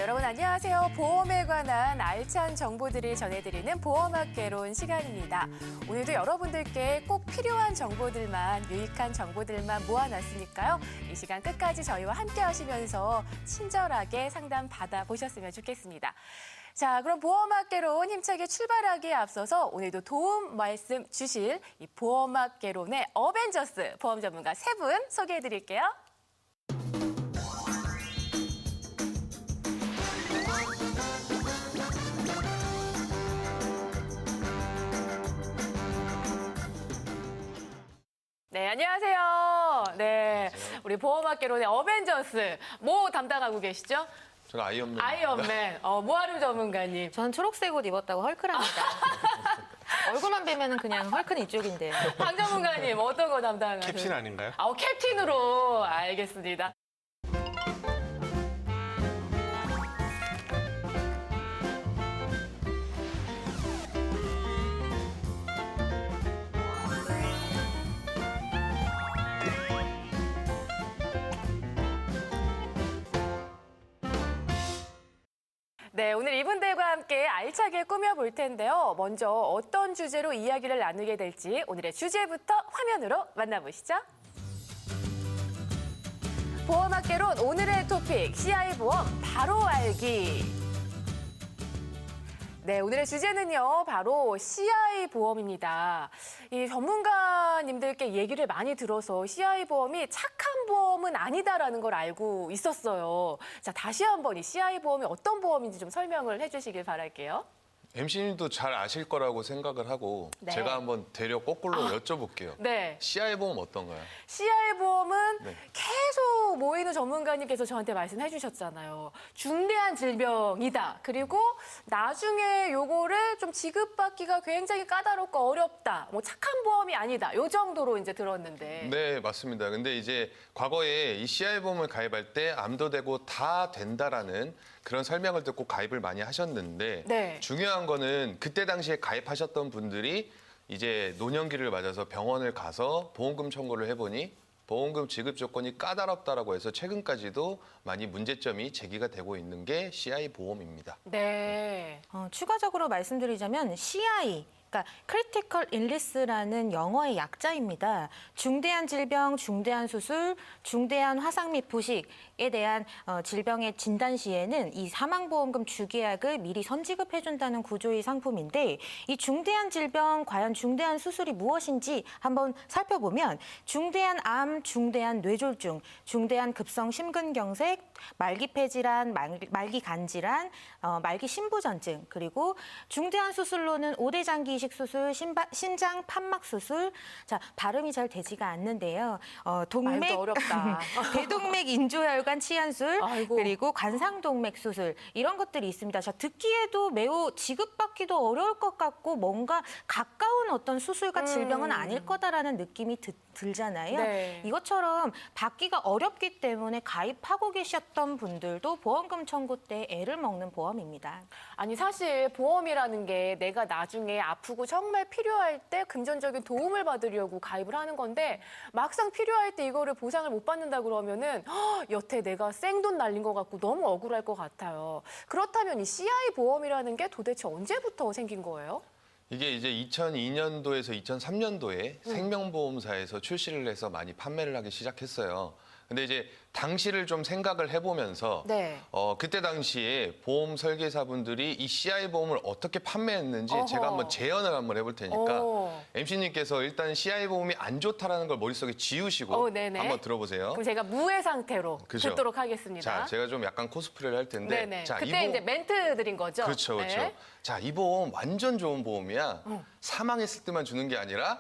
여러분 안녕하세요. 보험에 관한 알찬 정보들을 전해드리는 보험학개론 시간입니다. 오늘도 여러분들께 꼭 필요한 정보들만, 유익한 정보들만 모아놨으니까요. 이 시간 끝까지 저희와 함께 하시면서 친절하게 상담 받아보셨으면 좋겠습니다. 자, 그럼 보험학개론 힘차게 출발하기에 앞서서 오늘도 도움 말씀 주실 이 보험학개론의 어벤져스 보험 전문가 세 분 소개해드릴게요. 네, 안녕하세요. 네, 우리 보험학개론의 어벤져스 뭐 담당하고 계시죠? 저는 아이언맨. 아이언맨, 모아름 전문가님. 저는 초록색 옷 입었다고 헐크랍니다. 얼굴만 뵈면 그냥 헐크는 이쪽인데요. 강 전문가님 어떤 거 담당하세요? 캡틴 아닌가요? 캡틴으로 알겠습니다. 네, 오늘 이분들과 함께 알차게 꾸며볼 텐데요. 먼저 어떤 주제로 이야기를 나누게 될지 오늘의 주제부터 화면으로 만나보시죠. 보험학개론 오늘의 토픽, CI보험 바로 알기. 네, 오늘의 주제는요, 바로 CI보험입니다. 이 전문가님들께 얘기를 많이 들어서 CI보험이 착한 보험은 아니다라는 걸 알고 있었어요. 자, 다시 한번 이 CI보험이 어떤 보험인지 좀 설명을 해주시길 바랄게요. MC님도 잘 아실 거라고 생각을 하고 네. 제가 한번 대려 거꾸로 여쭤볼게요. 네. CI보험 어떤가요? CI보험은 네. 계속 모이는 전문가님께서 저한테 말씀해 주셨잖아요. 중대한 질병이다. 그리고 나중에 요거를 좀 지급받기가 굉장히 까다롭고 어렵다. 뭐 착한 보험이 아니다. 요 정도로 이제 들었는데. 네, 맞습니다. 근데 이제 과거에 이 CI보험을 가입할 때 암도 되고 다 된다라는 그런 설명을 듣고 가입을 많이 하셨는데 네. 중요한 거는 그때 당시에 가입하셨던 분들이 이제 노년기를 맞아서 병원을 가서 보험금 청구를 해보니 보험금 지급 조건이 까다롭다라고 해서 최근까지도 많이 문제점이 제기가 되고 있는 게 CI보험입니다. 네. 추가적으로 말씀드리자면 CI, 그러니까 Critical Illness라는 영어의 약자입니다. 중대한 질병, 중대한 수술, 중대한 화상 및 부식에 대한 질병의 진단 시에는 이 사망보험금 주계약을 미리 선지급해준다는 구조의 상품인데 이 중대한 질병, 과연 중대한 수술이 무엇인지 한번 살펴보면 중대한 암, 중대한 뇌졸중, 중대한 급성 심근경색, 말기 폐질환, 말기 간질환, 말기 심부전증, 그리고 중대한 수술로는 오대장기 이식 수술, 신장 판막 수술. 자, 발음이 잘 되지가 않는데요. 말도 어렵다. 대동맥 인조혈관 치환술, 아이고. 그리고 관상동맥 수술 이런 것들이 있습니다. 자, 듣기에도 매우 지급받기도 어려울 것 같고 뭔가 가까운 어떤 수술과 질병은 아닐 거다라는 느낌이 들잖아요. 네. 이것처럼 받기가 어렵기 때문에 가입하고 계셨던 분들도 보험금 청구 때 애를 먹는 보험입니다. 아니 사실 보험이라는 게 내가 나중에 아프고 정말 필요할 때 금전적인 도움을 받으려고 가입을 하는 건데 막상 필요할 때 이거를 보상을 못 받는다 그러면은 여태 내가 생돈 날린 것 같고 너무 억울할 것 같아요. 그렇다면 이 CI 보험이라는 게 도대체 언제부터 생긴 거예요? 이게 이제 2002년도에서 2003년도에 생명보험사에서 출시를 해서 많이 판매를 하기 시작했어요. 근데 이제 당시를 좀 생각을 해보면서 네. 그때 당시에 보험 설계사분들이 이 CI보험을 어떻게 판매했는지 어허. 제가 한번 재현을 한번 해볼 테니까 오. MC님께서 일단 CI보험이 안 좋다라는 걸 머릿속에 지우시고 네네. 한번 들어보세요. 그럼 제가 무해 상태로 그죠. 듣도록 하겠습니다. 자, 제가 좀 약간 코스프레를 할 텐데. 네네. 자, 그때 이제 멘트 드린 거죠? 그렇죠, 그렇죠. 네. 자, 이 보험 완전 좋은 보험이야. 사망했을 때만 주는 게 아니라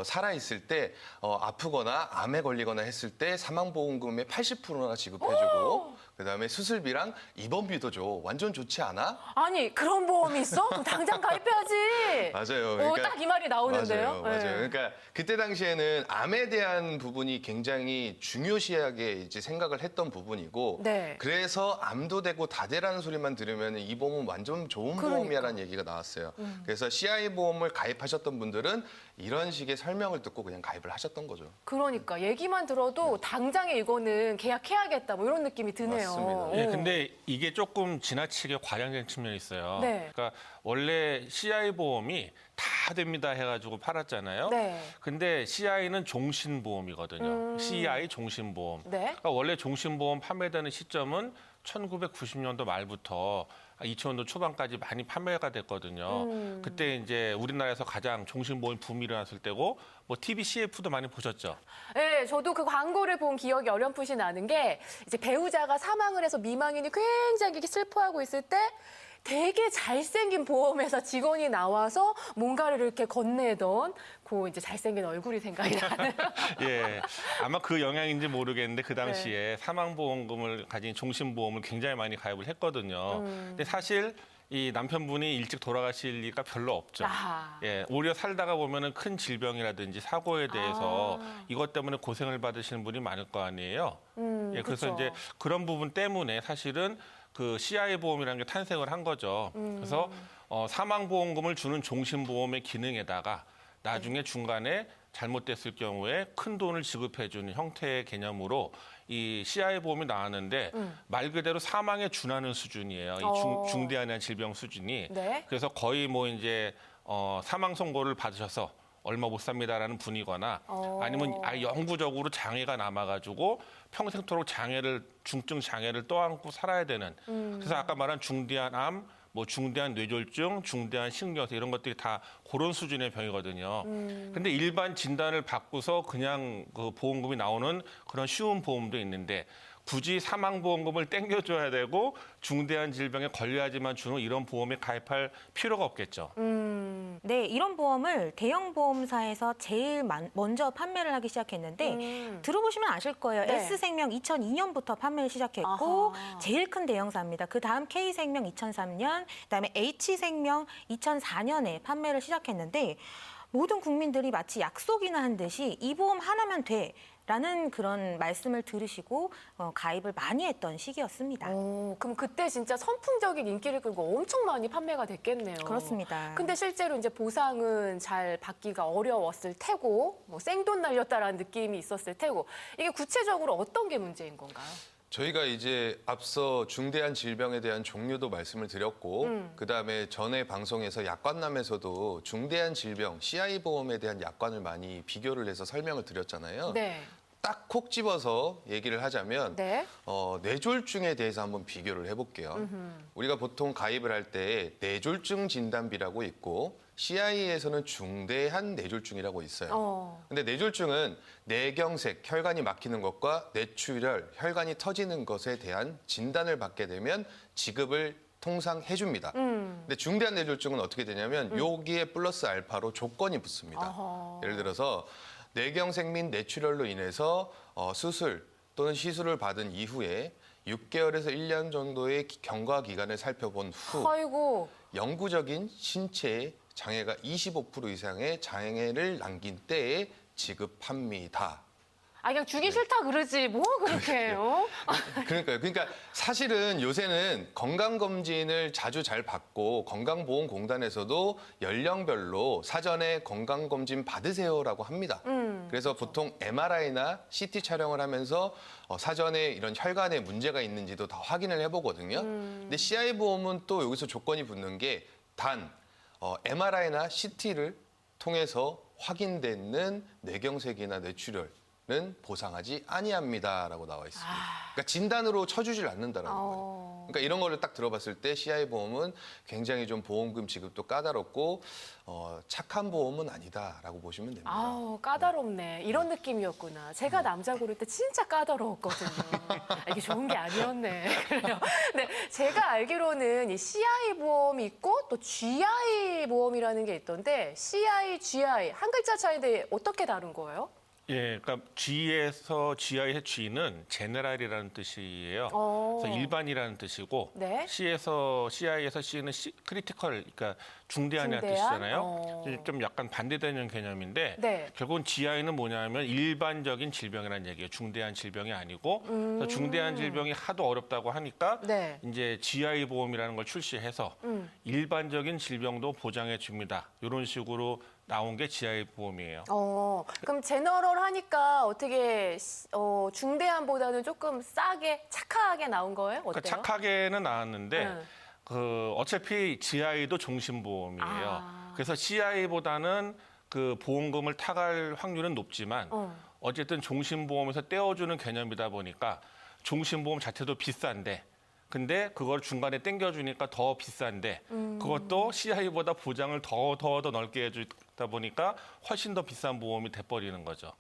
살아있을 때 아프거나 암에 걸리거나 했을 때 사망보험금의 80%나 지급해주고 그다음에 수술비랑 입원비도 줘. 완전 좋지 않아? 아니 그런 보험이 있어? 그럼 당장 가입해야지. 맞아요. 딱 이 말이 나오는데요. 맞아요. 네. 그러니까 그때 당시에는 암에 대한 부분이 굉장히 중요시하게 이제 생각을 했던 부분이고 네. 그래서 암도 되고 다되라는 소리만 들으면 이 보험은 완전 좋은 그러니까. 보험이라는 얘기가 나왔어요. 그래서 CI 보험을 가입하셨던 분들은 이런 식의 설명을 듣고 그냥 가입을 하셨던 거죠. 그러니까 얘기만 들어도 당장에 이거는 계약해야겠다 뭐 이런 느낌이 드네요. 맞습니다. 예, 근데 이게 조금 지나치게 과장된 측면이 있어요. 네. 그러니까 원래 CI 보험이 다 됩니다 해가지고 팔았잖아요. 네. 근데 CI는 종신보험이거든요. CI 종신보험. 네. 그러니까 원래 종신보험 판매되는 시점은 1990년도 말부터 2000년도 초반까지 많이 판매가 됐거든요. 그때 이제 우리나라에서 가장 종신보험 붐이 일어났을 때고 뭐 TV CF도 많이 보셨죠? 네, 저도 그 광고를 본 기억이 어렴풋이 나는 게 이제 배우자가 사망을 해서 미망인이 굉장히 슬퍼하고 있을 때 되게 잘생긴 보험회사 직원이 나와서 뭔가를 이렇게 건네던 그 이제 잘생긴 얼굴이 생각이 나는. 예, 아마 그 영향인지 모르겠는데 그 당시에 사망보험금을 가진 종신보험을 굉장히 많이 가입을 했거든요. 근데 사실 이 남편분이 일찍 돌아가실 리가 별로 없죠. 아. 예, 오히려 살다가 보면은 큰 질병이라든지 사고에 대해서 이것 때문에 고생을 받으시는 분이 많을 거 아니에요. 예, 그래서 그쵸. 이제 그런 부분 때문에 사실은 그 CI 보험이라는 게 탄생을 한 거죠. 그래서 사망보험금을 주는 종신보험의 기능에다가 나중에 중간에 잘못됐을 경우에 큰 돈을 지급해주는 형태의 개념으로 이 CI 보험이 나왔는데 말 그대로 사망에 준하는 수준이에요. 이 중대한 질병 수준이. 네. 그래서 거의 뭐 이제 사망 선고를 받으셔서 얼마 못 삽니다라는 분이거나 아니면 아예 영구적으로 장애가 남아가지고 평생토록 중증 장애를 떠안고 살아야 되는. 그래서 아까 말한 중대한 암, 뭐 중대한 뇌졸중, 중대한 신경쇠 이런 것들이 다 그런 수준의 병이거든요. 근데 일반 진단을 받고서 그냥 그 보험금이 나오는 그런 쉬운 보험도 있는데 굳이 사망보험금을 땡겨줘야 되고 중대한 질병에 걸려야지만 주는 이런 보험에 가입할 필요가 없겠죠. 네, 이런 보험을 대형 보험사에서 제일 먼저 판매를 하기 시작했는데 들어보시면 아실 거예요. 네. S생명 2002년부터 판매를 시작했고 아하. 제일 큰 대형사입니다. 그 다음 K생명 2003년, 그다음에 H생명 2004년에 판매를 시작했는데 모든 국민들이 마치 약속이나 한 듯이 이 보험 하나면 돼. 라는 그런 말씀을 들으시고 가입을 많이 했던 시기였습니다. 그럼 그때 진짜 선풍적인 인기를 끌고 엄청 많이 판매가 됐겠네요. 그렇습니다. 근데 실제로 이제 보상은 잘 받기가 어려웠을 테고, 뭐 생돈 날렸다라는 느낌이 있었을 테고, 이게 구체적으로 어떤 게 문제인 건가요? 저희가 이제 앞서 중대한 질병에 대한 종류도 말씀을 드렸고 그다음에 전에 방송에서 약관남에서도 중대한 질병, CI 보험에 대한 약관을 많이 비교를 해서 설명을 드렸잖아요. 네. 딱 콕 집어서 얘기를 하자면 네. 뇌졸중에 대해서 한번 비교를 해볼게요. 우리가 보통 가입을 할 때 뇌졸중 진단비라고 있고 CI에서는 중대한 뇌졸중이라고 있어요. 근데 뇌졸중은 뇌경색, 혈관이 막히는 것과 뇌출혈, 혈관이 터지는 것에 대한 진단을 받게 되면 지급을 통상 해줍니다. 근데 중대한 뇌졸중은 어떻게 되냐면 여기에 플러스 알파로 조건이 붙습니다. 어허. 예를 들어서 뇌경색 및 뇌출혈로 인해서 수술 또는 시술을 받은 이후에 6개월에서 1년 정도의 경과 기간을 살펴본 후 아이고. 영구적인 신체에 장애가 25% 이상의 장애를 남긴 때에 지급합니다. 그냥 주기 싫다 그러지 뭐 그렇게 해요? 그러니까요. 그러니까 사실은 요새는 건강검진을 자주 잘 받고 건강보험공단에서도 연령별로 사전에 건강검진 받으세요라고 합니다. 그래서 보통 MRI나 CT 촬영을 하면서 사전에 이런 혈관에 문제가 있는지도 다 확인을 해보거든요. 근데 CI 보험은 또 여기서 조건이 붙는 게 단 MRI나 CT를 통해서 확인되는 뇌경색이나 뇌출혈 는 보상하지 아니합니다라고 나와 있습니다. 그러니까 진단으로 쳐주질 않는다라는 거예요. 그러니까 이런 거를 딱 들어봤을 때 CI 보험은 굉장히 좀 보험금 지급도 까다롭고 착한 보험은 아니다라고 보시면 됩니다. 아우, 까다롭네. 이런 느낌이었구나. 제가 남자 고를 때 진짜 까다로웠거든요. 이게 좋은 게 아니었네. 그래요. 근데 제가 알기로는 이 CI 보험이 있고 또 GI 보험이라는 게 있던데 CI, GI 한 글자 차이인데 어떻게 다른 거예요? 예, 그러니까 G에서 GI의 G는 제네랄이라는 뜻이에요. 그래서 일반이라는 뜻이고 네. CI에서 C는 크리티컬, 그러니까 중대한이라는 중대한? 뜻이잖아요. 좀 약간 반대되는 개념인데 네. 결국은 GI는 뭐냐면 일반적인 질병이라는 얘기예요. 중대한 질병이 아니고 그래서 중대한 질병이 하도 어렵다고 하니까 네. 이제 GI 보험이라는 걸 출시해서 일반적인 질병도 보장해 줍니다. 이런 식으로 나온 게 GI 보험이에요. 그럼 제너럴하니까 어떻게 중대한보다는 조금 싸게 착하게 나온 거예요? 어때요? 그러니까 착하게는 나왔는데 네. 어차피 GI도 종신보험이에요. 그래서 CI보다는 그 보험금을 타갈 확률은 높지만 어쨌든 종신보험에서 떼어주는 개념이다 보니까 종신보험 자체도 비싼데 근데 그걸 중간에 땡겨주니까 더 비싼데 그것도 CI보다 보장을 더 넓게 해주다 보니까 훨씬 더 비싼 보험이 돼버리는 거죠.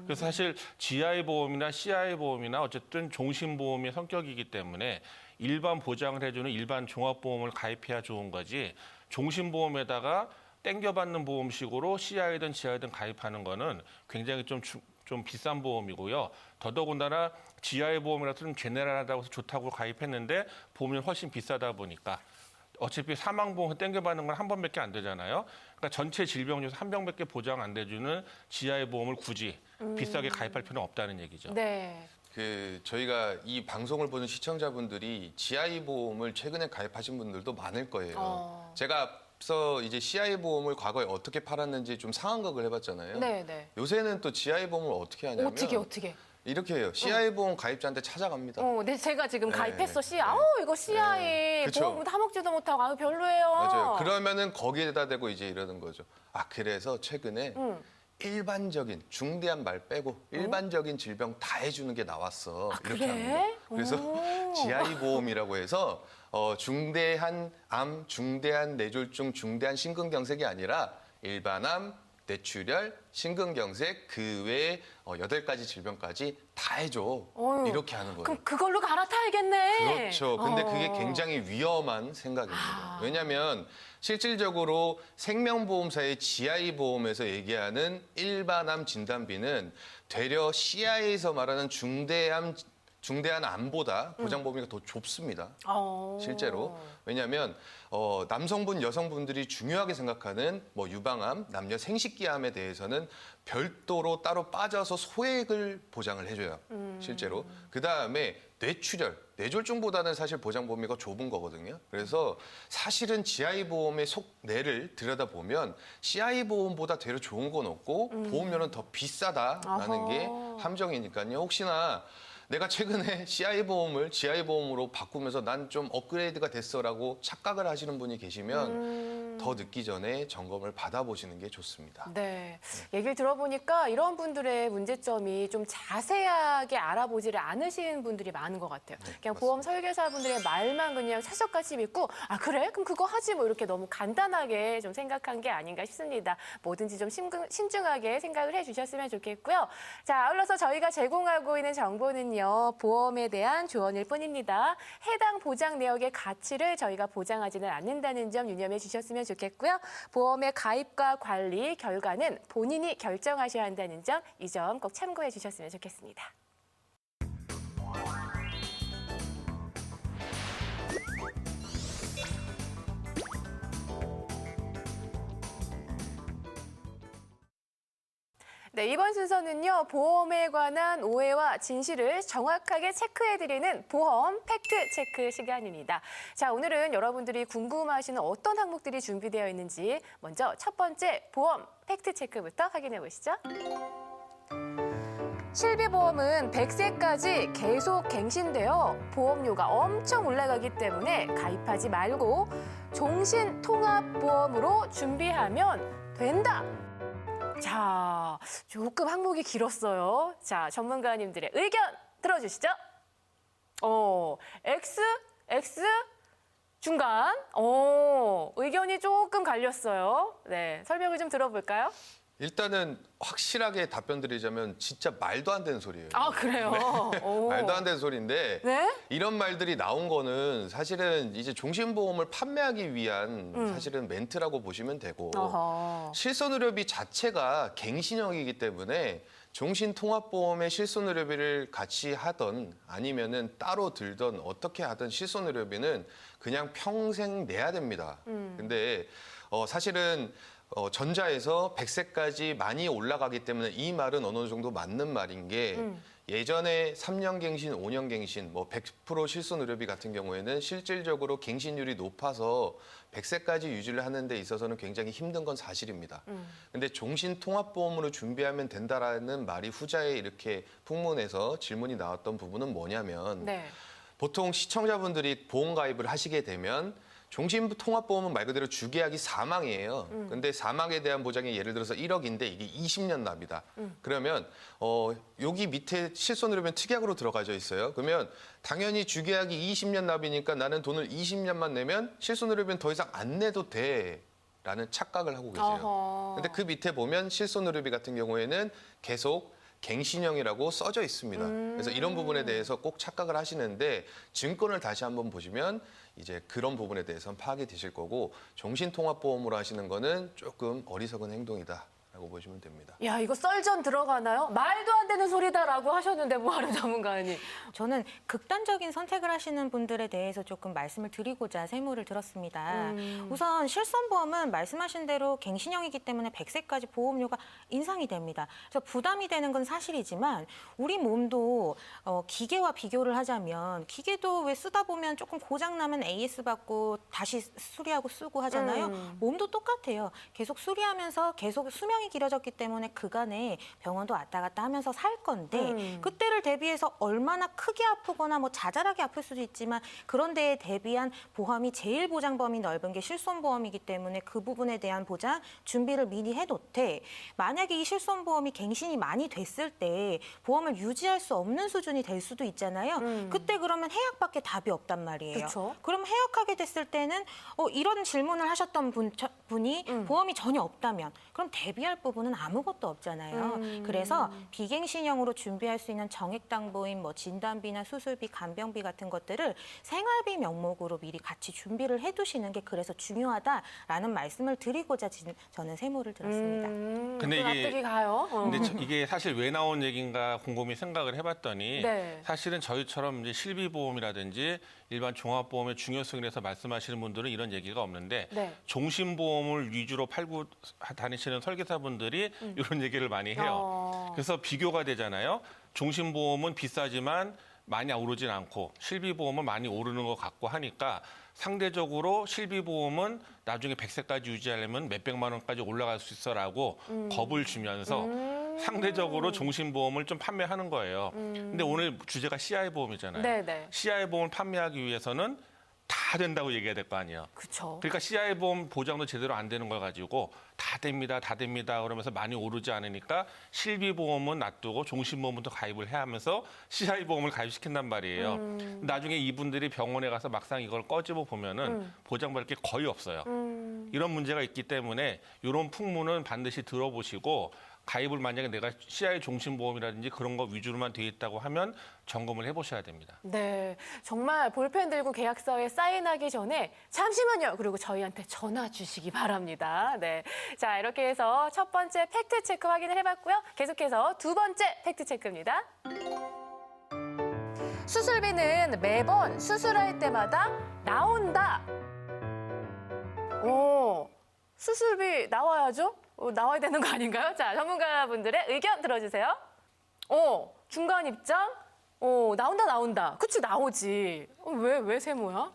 그래서 사실 GI 보험이나 CI 보험이나 어쨌든 종신보험의 성격이기 때문에 일반 보장을 해주는 일반 종합보험을 가입해야 좋은 거지 종신보험에다가 땡겨받는 보험식으로 CI든 GI든 가입하는 거는 굉장히 좀 비싼 보험이고요. 더더군다나 GI 보험이라서 좀 제네럴하다고 해서 좋다고 가입했는데 보험료는 훨씬 비싸다 보니까 어차피 사망보험 땡겨받는 건 한 번밖에 안 되잖아요. 그러니까 전체 질병 중에서 한 병밖에 보장 안 돼주는 GI 보험을 굳이 비싸게 가입할 필요는 없다는 얘기죠. 네. 저희가 이 방송을 보는 시청자분들이 GI 보험을 최근에 가입하신 분들도 많을 거예요. 제가 앞서 이제 CI 보험을 과거에 어떻게 팔았는지 좀 상황극을 해봤잖아요. 네. 요새는 또 GI 보험을 어떻게 하냐면 어떻게? 이렇게 해요. CI 보험 가입자한테 찾아갑니다. 네, 제가 지금 네, 가입했어, 네. 아우, 이거 CI 그쵸. 보험 다 먹지도 못하고, 아우, 별로예요. 맞아요. 그러면은 거기에다 대고 이제 이러는 거죠. 그래서 최근에 일반적인 중대한 말 빼고 일반적인 질병 다 해주는 게 나왔어. 이렇게 그래? 하는 거예요. 그래서 GI 보험이라고 해서 중대한 암, 중대한 뇌졸중, 중대한 심근경색이 아니라 일반암, 뇌출혈, 심근경색 그 외에 8가지 질병까지 다 해줘. 이렇게 하는 거예요. 그럼 그걸로 갈아타야겠네. 그렇죠. 근데 그게 굉장히 위험한 생각입니다. 왜냐하면 실질적으로 생명보험사의 GI 보험에서 얘기하는 일반암 진단비는 되려 CI에서 말하는 중대한 암보다 보장 범위가 더 좁습니다. 실제로. 왜냐하면 남성분, 여성분들이 중요하게 생각하는 유방암, 남녀 생식기암에 대해서는 별도로 따로 빠져서 소액을 보장을 해줘요. 실제로. 그다음에 뇌출혈, 뇌졸중보다는 사실 보장 범위가 좁은 거거든요. 그래서 사실은 GI 보험의 속내를 들여다보면 CI 보험보다 되려 좋은 건 없고 보험료는 더 비싸다라는 게 함정이니까요. 혹시나 내가 최근에 CI 보험을 GI 보험으로 바꾸면서 난 좀 업그레이드가 됐어라고 착각을 하시는 분이 계시면 더 늦기 전에 점검을 받아보시는 게 좋습니다. 네. 얘기를 들어보니까 이런 분들의 문제점이 좀 자세하게 알아보지를 않으시는 분들이 많은 것 같아요. 그냥 맞습니다. 보험 설계사분들의 말만 그냥 찰떡같이 믿고 그래? 그럼 그거 하지 뭐 이렇게 너무 간단하게 좀 생각한 게 아닌가 싶습니다. 뭐든지 좀 신중하게 생각을 해주셨으면 좋겠고요. 자, 아울러서 저희가 제공하고 있는 정보는요. 보험에 대한 조언일 뿐입니다. 해당 보장 내역의 가치를 저희가 보장하지는 않는다는 점 유념해 주셨으면 좋겠고요. 보험의 가입과 관리 결과는 본인이 결정하셔야 한다는 점, 이 점 꼭 참고해 주셨으면 좋겠습니다. 네, 이번 순서는요. 보험에 관한 오해와 진실을 정확하게 체크해드리는 보험 팩트 체크 시간입니다. 자, 오늘은 여러분들이 궁금하시는 어떤 항목들이 준비되어 있는지 먼저 첫 번째 보험 팩트 체크부터 확인해 보시죠. 실비보험은 100세까지 계속 갱신되어 보험료가 엄청 올라가기 때문에 가입하지 말고 종신통합보험으로 준비하면 된다. 자, 조금 항목이 길었어요. 자, 전문가님들의 의견 들어주시죠. X, 중간. 의견이 조금 갈렸어요. 네, 설명을 좀 들어볼까요? 일단은 확실하게 답변 드리자면 진짜 말도 안 되는 소리예요. 그래요? 오. 말도 안 되는 소리인데 네? 이런 말들이 나온 거는 사실은 이제 종신보험을 판매하기 위한 사실은 멘트라고 보시면 되고 어허. 실손의료비 자체가 갱신형이기 때문에 종신통합보험의 실손의료비를 같이 하던 아니면은 따로 들던 어떻게 하든 실손의료비는 그냥 평생 내야 됩니다. 근데 사실은 전자에서 100세까지 많이 올라가기 때문에 이 말은 어느 정도 맞는 말인 게 예전에 3년 갱신, 5년 갱신, 뭐 100% 실손 의료비 같은 경우에는 실질적으로 갱신율이 높아서 100세까지 유지를 하는 데 있어서는 굉장히 힘든 건 사실입니다. 근데 종신통합보험으로 준비하면 된다라는 말이 후자에 이렇게 풍문에서 질문이 나왔던 부분은 뭐냐면 네. 보통 시청자분들이 보험 가입을 하시게 되면 종신통합보험은 말 그대로 주계약이 사망이에요. 근데 사망에 대한 보장이 예를 들어서 1억인데 이게 20년 납이다. 그러면 여기 밑에 실손의료비는 특약으로 들어가져 있어요. 그러면 당연히 주계약이 20년 납이니까 나는 돈을 20년만 내면 실손의료비는 더 이상 안 내도 돼. 라는 착각을 하고 계세요. 어허. 근데 그 밑에 보면 실손의료비 같은 경우에는 계속 갱신형이라고 써져 있습니다. 그래서 이런 부분에 대해서 꼭 착각을 하시는데 증권을 다시 한번 보시면 이제 그런 부분에 대해서는 파악이 되실 거고 종신통합보험으로 하시는 거는 조금 어리석은 행동이다라고 보시면 됩니다. 야, 이거 썰전 들어가나요? 말도 안 되는 소리다라고 하셨는데 뭐하러 전문가님. 저는 극단적인 선택을 하시는 분들에 대해서 조금 말씀을 드리고자 세무를 들었습니다. 우선 실손보험은 말씀하신 대로 갱신형이기 때문에 100세까지 보험료가 인상이 됩니다. 그래서 부담이 되는 건 사실이지만 우리 몸도 기계와 비교를 하자면 기계도 왜 쓰다 보면 조금 고장 나면 AS 받고 다시 수리하고 쓰고 하잖아요. 몸도 똑같아요. 계속 수리하면서 계속 수명이 길어졌기 때문에 그간에 병원도 왔다 갔다 하면서 살 건데 그때를 대비해서 얼마나 크게 아프거나 뭐 자잘하게 아플 수도 있지만 그런 데에 대비한 보험이 제일 보장 범위 넓은 게 실손보험이기 때문에 그 부분에 대한 보장 준비를 미리 해놓되 만약에 이 실손보험이 갱신이 많이 됐을 때 보험을 유지할 수 없는 수준이 될 수도 있잖아요. 그때 그러면 해약밖에 답이 없단 말이에요. 그쵸. 그럼 해약하게 됐을 때는 이런 질문을 하셨던 분이 보험이 전혀 없다면 그럼 대비할 부분은 아무것도 없잖아요. 그래서 비갱신형으로 준비할 수 있는 정액당보인 뭐 진단비나 수술비, 간병비 같은 것들을 생활비 명목으로 미리 같이 준비를 해두시는 게 그래서 중요하다라는 말씀을 드리고자 저는 세무를 들었습니다. 근데 이게- 납득이 가요. 근데 이게 사실 왜 나온 얘기인가 곰곰이 생각을 해봤더니 네. 사실은 저희처럼 이제 실비보험이라든지 일반 종합보험의 중요성에 대해서 말씀하시는 분들은 이런 얘기가 없는데 네. 종신보험을 위주로 팔고 다니시는 설계사분들이 이런 얘기를 많이 해요. 그래서 비교가 되잖아요. 종신보험은 비싸지만 많이 오르진 않고 실비보험은 많이 오르는 것 같고 하니까 상대적으로 실비보험은 나중에 100세까지 유지하려면 몇백만 원까지 올라갈 수 있어라고 겁을 주면서 상대적으로 종신보험을 좀 판매하는 거예요. 근데 오늘 주제가 CI보험이잖아요. 네네. CI보험을 판매하기 위해서는 다 된다고 얘기해야 될 거 아니에요. 그쵸. 그러니까 CI보험 보장도 제대로 안 되는 걸 가지고 다 됩니다, 다 됩니다 그러면서 많이 오르지 않으니까 실비보험은 놔두고 종신보험부터 가입을 해야 하면서 CI보험을 가입시킨단 말이에요. 나중에 이분들이 병원에 가서 막상 이걸 꺼집어 보면은 보장받을 게 거의 없어요. 이런 문제가 있기 때문에 이런 풍문은 반드시 들어보시고 가입을 만약에 내가 CI 종신보험이라든지 그런 거 위주로만 돼 있다고 하면 점검을 해보셔야 됩니다. 네, 정말 볼펜 들고 계약서에 사인하기 전에 잠시만요. 그리고 저희한테 전화 주시기 바랍니다. 네, 자 이렇게 해서 첫 번째 팩트 체크 확인을 해봤고요. 계속해서 두 번째 팩트 체크입니다. 수술비는 매번 수술할 때마다 나온다. 오, 수술비 나와야죠? 나와야 되는 거 아닌가요? 자, 전문가분들의 의견 들어주세요. 중간 입장? 나온다. 그치, 나오지. 왜 세모야?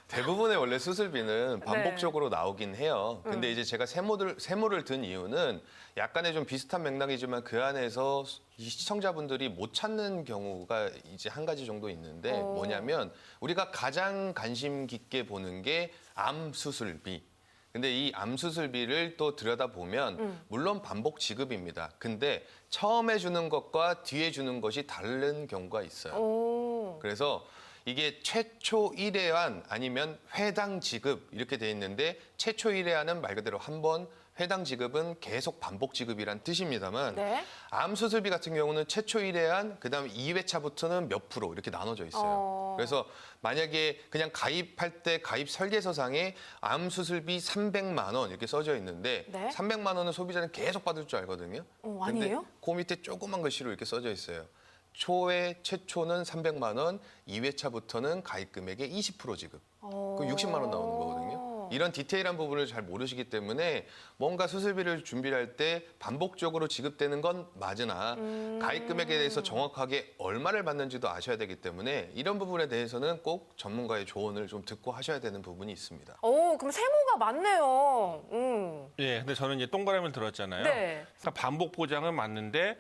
대부분의 원래 수술비는 반복적으로 나오긴 해요. 근데 이제 제가 세모를 든 이유는 약간의 좀 비슷한 맥락이지만 그 안에서 이 시청자분들이 못 찾는 경우가 이제 한 가지 정도 있는데 뭐냐면 우리가 가장 관심 깊게 보는 게 암 수술비. 근데 이 암 수술비를 또 들여다보면 물론 반복 지급입니다. 근데 처음에 주는 것과 뒤에 주는 것이 다른 경우가 있어요. 그래서 이게 최초 1회안 아니면 회당 지급 이렇게 돼 있는데 최초 1회안은 말 그대로 한 번, 회당 지급은 계속 반복 지급이란 뜻입니다만 네. 암 수술비 같은 경우는 최초 1회안 그다음에 2회차부터는 몇 프로 이렇게 나눠져 있어요. 그래서 만약에 그냥 가입할 때 가입 설계서상에 암 수술비 300만 원 이렇게 써져 있는데 네. 300만 원은 소비자는 계속 받을 줄 알거든요. 아니에요? 근데 그 밑에 조그만 글씨로 이렇게 써져 있어요. 최초는 300만 원, 2회차부터는 가입 금액의 20% 지급. 그럼 60만 원 나오는 거거든요. 이런 디테일한 부분을 잘 모르시기 때문에 뭔가 수술비를 준비할 때 반복적으로 지급되는 건 맞으나 가입 금액에 대해서 정확하게 얼마를 받는지도 아셔야 되기 때문에 이런 부분에 대해서는 꼭 전문가의 조언을 좀 듣고 하셔야 되는 부분이 있습니다. 그럼 세모가 많네요. 예, 근데 저는 이제 동그라미를 들었잖아요. 네. 그러니까 반복 보장은 맞는데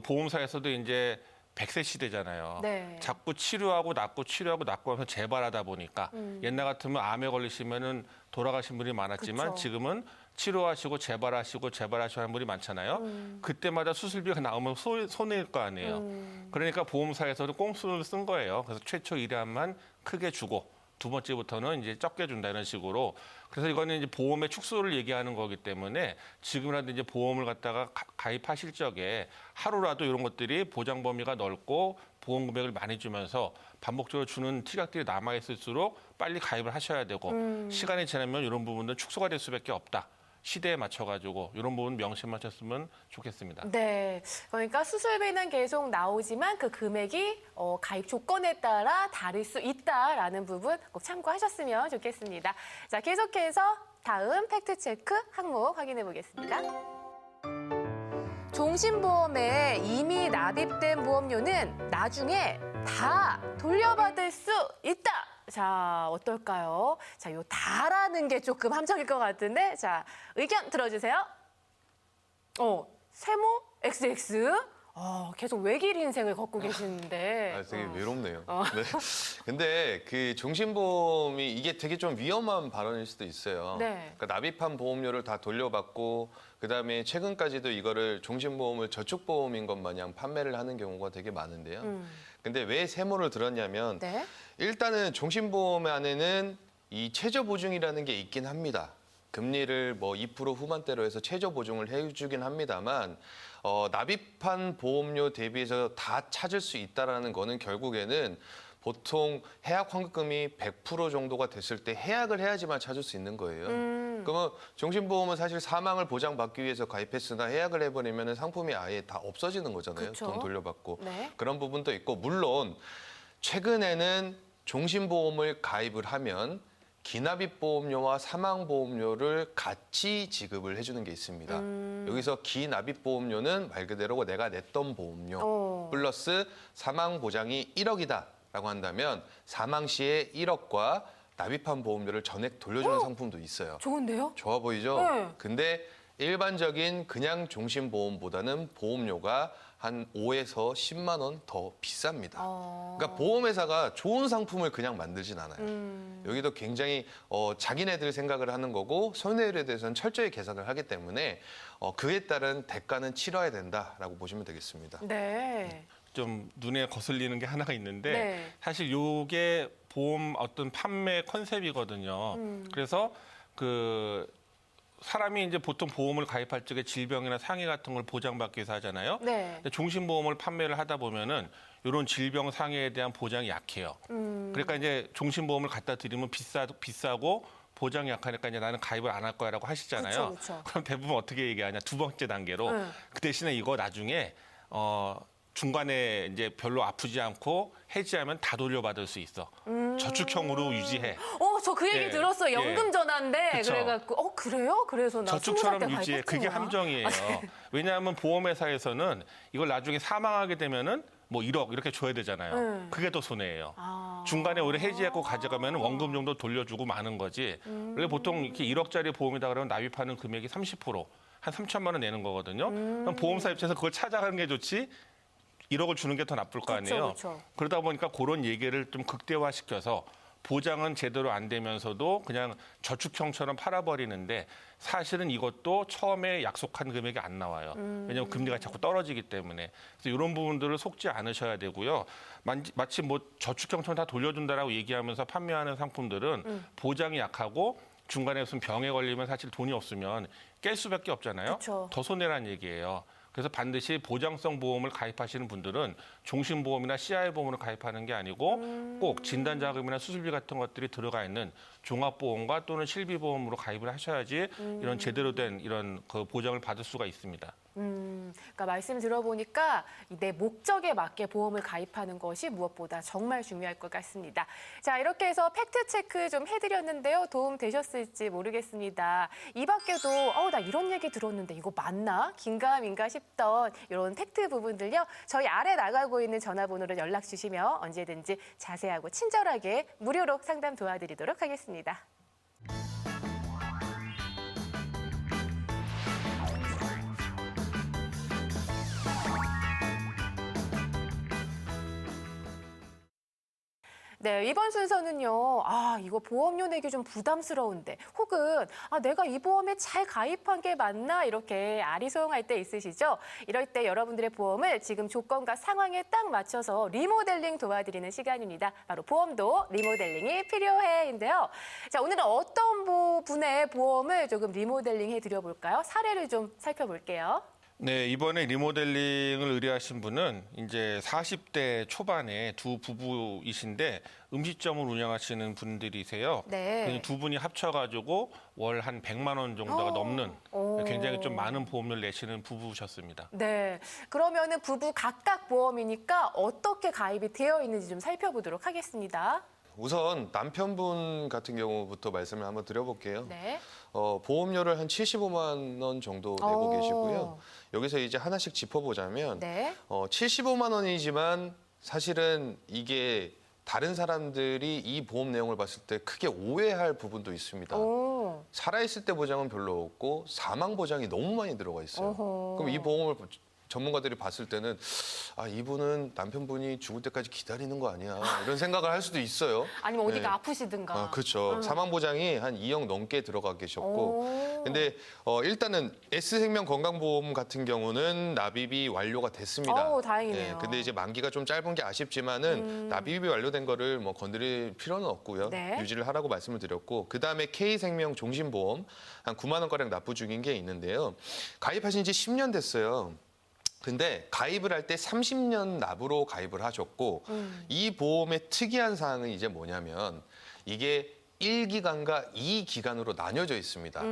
보험사에서도 이제 100세 시대잖아요. 네. 자꾸 치료하고 낫고 하면서 재발하다 보니까 옛날 같으면 암에 걸리시면은 돌아가신 분이 많았지만 그쵸. 지금은 치료하시고 재발하시고 하는 분이 많잖아요. 그때마다 수술비가 나오면 손해일 거 아니에요. 그러니까 보험사에서도 꼼수를 쓴 거예요. 그래서 최초 1회만 크게 주고 두 번째부터는 이제 적게 준다 이런 식으로. 그래서 이거는 이제 보험의 축소를 얘기하는 거기 때문에 지금이라도 이제 보험을 갖다가 가입하실 적에 하루라도 이런 것들이 보장 범위가 넓고 보험 금액을 많이 주면서 반복적으로 주는 티각들이 남아 있을수록 빨리 가입을 하셔야 되고 시간이 지나면 이런 부분은 축소가 될 수밖에 없다. 시대에 맞춰가지고 이런 부분 명심하셨으면 좋겠습니다. 네. 그러니까 수술비는 계속 나오지만 그 금액이 가입 조건에 따라 다를 수 있다라는 부분 꼭 참고하셨으면 좋겠습니다. 자, 계속해서 다음 팩트체크 항목 확인해 보겠습니다. 종신보험에 이미 납입된 보험료는 나중에 다 돌려받을 수 있다. 자, 어떨까요? 자, 요 다라는 게 조금 함정일 것 같은데, 자, 의견 들어주세요. 세모 XX. 계속 외길 인생을 걷고 계시는데. 되게 외롭네요. 네. 근데 그 종신보험이 이게 되게 좀 위험한 발언일 수도 있어요. 네. 그러니까 납입한 보험료를 다 돌려받고 그다음에 최근까지도 이거를 종신보험을 저축보험인 것 마냥 판매를 하는 경우가 되게 많은데요. 근데 왜 세모를 들었냐면 네. 일단은 종신보험 안에는 이 최저보증이라는 게 있긴 합니다. 금리를 뭐 2% 후반대로 해서 최저보증을 해주긴 합니다만 납입한 보험료 대비해서 다 찾을 수 있다라는 거는 결국에는 보통 해약 환급금이 100% 정도가 됐을 때 해약을 해야지만 찾을 수 있는 거예요. 그러면 종신보험은 사실 사망을 보장받기 위해서 가입했으나 해약을 해버리면 상품이 아예 다 없어지는 거잖아요. 그쵸? 돈 돌려받고. 네. 그런 부분도 있고 물론 최근에는 종신보험을 가입을 하면 기납입 보험료와 사망 보험료를 같이 지급을 해주는 게 있습니다. 여기서 기납입 보험료는 말 그대로 내가 냈던 보험료 플러스 사망 보장이 1억이다라고 한다면 사망 시에 1억과 납입한 보험료를 전액 돌려주는 상품도 있어요. 좋은데요? 좋아 보이죠? 네. 근데 일반적인 그냥 종신보험보다는 보험료가 한 5에서 10만 원 더 비쌉니다. 그러니까 보험회사가 좋은 상품을 그냥 만들진 않아요. 여기도 굉장히 자기네들 생각을 하는 거고 손해율에 대해서는 철저히 계산을 하기 때문에 그에 따른 대가는 치러야 된다라고 보시면 되겠습니다. 네. 좀 눈에 거슬리는 게 하나가 있는데 네. 사실 요게 보험 어떤 판매 컨셉이거든요. 그래서 그 사람이 이제 보통 보험을 가입할 적에 질병이나 상해 같은 걸 보장받기 위해서 하잖아요. 네. 근데 종신보험을 판매를 하다 보면은 이런 질병 상해에 대한 보장이 약해요. 그러니까 이제 종신보험을 갖다 드리면 비싸고 보장이 약하니까 이제 나는 가입을 안 할 거야라고 하시잖아요. 그쵸. 그럼 대부분 어떻게 얘기하냐? 두 번째 단계로 그 대신에 이거 나중에 중간에 이제 별로 아프지 않고 해지하면 다 돌려받을 수 있어. 저축형으로 유지해. 저 그 얘기 예, 들었어요. 연금 전화인데 그쵸. 그래갖고 그래요? 그래서 나 저축처럼 20살 때 유지해. 그게 가입했구나. 함정이에요. 왜냐하면 보험회사에서는 이걸 나중에 사망하게 되면은 뭐 1억 이렇게 줘야 되잖아요. 그게 더 손해예요. 중간에 오히려 해지하고 가져가면 원금 정도 돌려주고 마는 거지. 원래 보통 이렇게 1억짜리 보험이다 그러면 납입하는 금액이 30%, 한 3천만 원 내는 거거든요. 그럼 보험사 입장에서 그걸 찾아가는 게 좋지. 1억을 주는 게 더 나쁠 거 아니에요. 그쵸. 그러다 보니까 그런 얘기를 좀 극대화시켜서 보장은 제대로 안 되면서도 그냥 저축형처럼 팔아버리는데 사실은 이것도 처음에 약속한 금액이 안 나와요. 왜냐하면 금리가 자꾸 떨어지기 때문에. 그래서 이런 부분들을 속지 않으셔야 되고요. 마치 뭐 저축형처럼 다 돌려준다라고 얘기하면서 판매하는 상품들은 보장이 약하고 중간에 무슨 병에 걸리면 사실 돈이 없으면 깰 수밖에 없잖아요. 그쵸. 더 손해란 얘기예요. 그래서 반드시 보장성 보험을 가입하시는 분들은 종신보험이나 CI보험으로 가입하는 게 아니고 꼭 진단자금이나 수술비 같은 것들이 들어가 있는 종합보험과 또는 실비보험으로 가입을 하셔야지 이런 제대로 된 이런 그 보장을 받을 수가 있습니다. 그러니까 말씀 들어보니까 내 목적에 맞게 보험을 가입하는 것이 무엇보다 정말 중요할 것 같습니다. 자, 이렇게 해서 팩트 체크 좀 해드렸는데요. 도움 되셨을지 모르겠습니다. 이 밖에도 나 이런 얘기 들었는데 이거 맞나? 긴가민가 싶던 이런 팩트 부분들요. 저희 아래 나가고 있는 전화번호로 연락 주시면 언제든지 자세하고 친절하게 무료로 상담 도와드리도록 하겠습니다. 네, 이번 순서는요. 이거 보험료 내기 좀 부담스러운데 혹은 내가 이 보험에 잘 가입한 게 맞나 이렇게 아리송할 때 있으시죠? 이럴 때 여러분들의 보험을 지금 조건과 상황에 딱 맞춰서 리모델링 도와드리는 시간입니다. 바로 보험도 리모델링이 필요해인데요. 자, 오늘은 어떤 분의 보험을 조금 리모델링 해드려볼까요? 사례를 좀 살펴볼게요. 네, 이번에 리모델링을 의뢰하신 분은 이제 40대 초반에 두 부부이신데 음식점을 운영하시는 분들이세요. 네. 그래서 두 분이 합쳐가지고 월 한 100만 원 정도가 넘는 굉장히 좀 많은 보험료를 내시는 부부셨습니다. 네, 그러면은 부부 각각 보험이니까 어떻게 가입이 되어 있는지 좀 살펴보도록 하겠습니다. 우선 남편분 같은 경우부터 말씀을 한번 드려볼게요. 네. 보험료를 한 75만 원 정도 내고 오. 계시고요. 여기서 이제 하나씩 짚어보자면 네. 75만 원이지만 사실은 이게 다른 사람들이 이 보험 내용을 봤을 때 크게 오해할 부분도 있습니다. 오. 살아있을 때 보장은 별로 없고 사망 보장이 너무 많이 들어가 있어요. 어허. 그럼 이 보험을 전문가들이 봤을 때는 이분은 남편분이 죽을 때까지 기다리는 거 아니야 이런 생각을 할 수도 있어요. 아니면 어디가 네. 아프시든가. 그렇죠. 사망 보장이 한 2억 넘게 들어가 계셨고, 오. 근데 일단은 S생명 건강보험 같은 경우는 납입이 완료가 됐습니다. 다행이네요. 근데 이제 만기가 좀 짧은 게 아쉽지만은 납입이 완료된 거를 뭐 건드릴 필요는 없고요. 네. 유지를 하라고 말씀을 드렸고, 그 다음에 K생명 종신보험 한 9만 원가량 납부 중인 게 있는데요. 가입하신 지 10년 됐어요. 근데 가입을 할 때 30년 납으로 가입을 하셨고 이 보험의 특이한 사항은 이제 뭐냐면 이게 1기간과 2기간으로 나뉘어져 있습니다.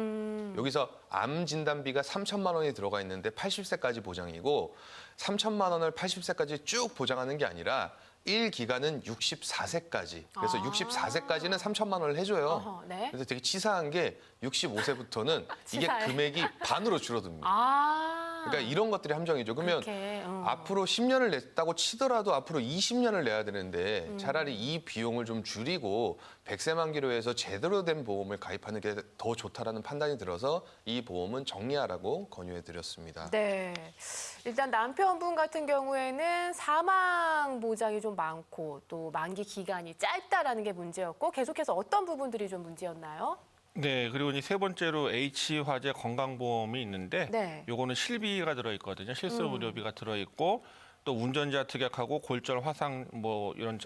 여기서 암 진단비가 3천만 원이 들어가 있는데 80세까지 보장이고 3천만 원을 80세까지 쭉 보장하는 게 아니라 1기간은 64세까지. 그래서 64세까지는 3천만 원을 해줘요. 어허, 네. 그래서 되게 치사한 게 65세부터는 이게 치사해. 금액이 반으로 줄어듭니다. 그러니까 이런 것들이 함정이죠. 그러면 그렇게, 앞으로 10년을 냈다고 치더라도 앞으로 20년을 내야 되는데 차라리 이 비용을 좀 줄이고 100세 만기로 해서 제대로 된 보험을 가입하는 게 더 좋다라는 판단이 들어서 이 보험은 정리하라고 권유해 드렸습니다. 네. 일단 남편분 같은 경우에는 사망 보장이 좀 많고 또 만기 기간이 짧다라는 게 문제였고 계속해서 어떤 부분들이 좀 문제였나요? 네, 그리고 이제 세 번째로 H화재 건강보험이 있는데 네. 요거는 실비가 들어있거든요. 실손의료비가 들어있고 또 운전자 특약하고 골절, 화상 뭐 이런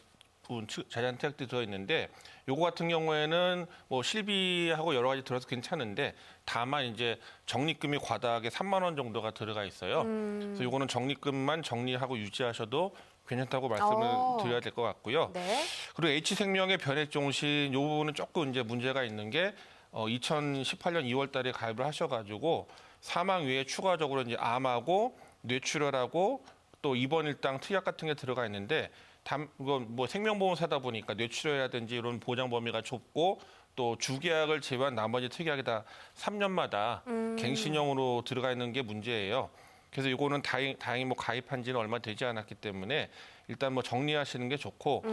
자산 특약들이 들어있는데 요거 같은 경우에는 뭐 실비하고 여러 가지 들어서 괜찮은데 다만 이제 적립금이 과다하게 3만 원 정도가 들어가 있어요. 그래서 요거는 적립금만 정리하고 유지하셔도 괜찮다고 말씀을 드려야 될 것 같고요. 네. 그리고 H생명의 변액종신 요 부분은 조금 이제 문제가 있는 게 2018년 2월 달에 가입을 하셔가지고 사망 외에 추가적으로 이제 암하고 뇌출혈하고 또 입원 일당 특약 같은 게 들어가 있는데 이건 뭐 생명보험사다 보니까 뇌출혈이라든지 이런 보장 범위가 좁고 또 주계약을 제외한 나머지 특약이 다 3년마다 갱신형으로 들어가 있는 게 문제예요. 그래서 이거는 다행히 뭐 가입한 지는 얼마 되지 않았기 때문에 일단 뭐 정리하시는 게 좋고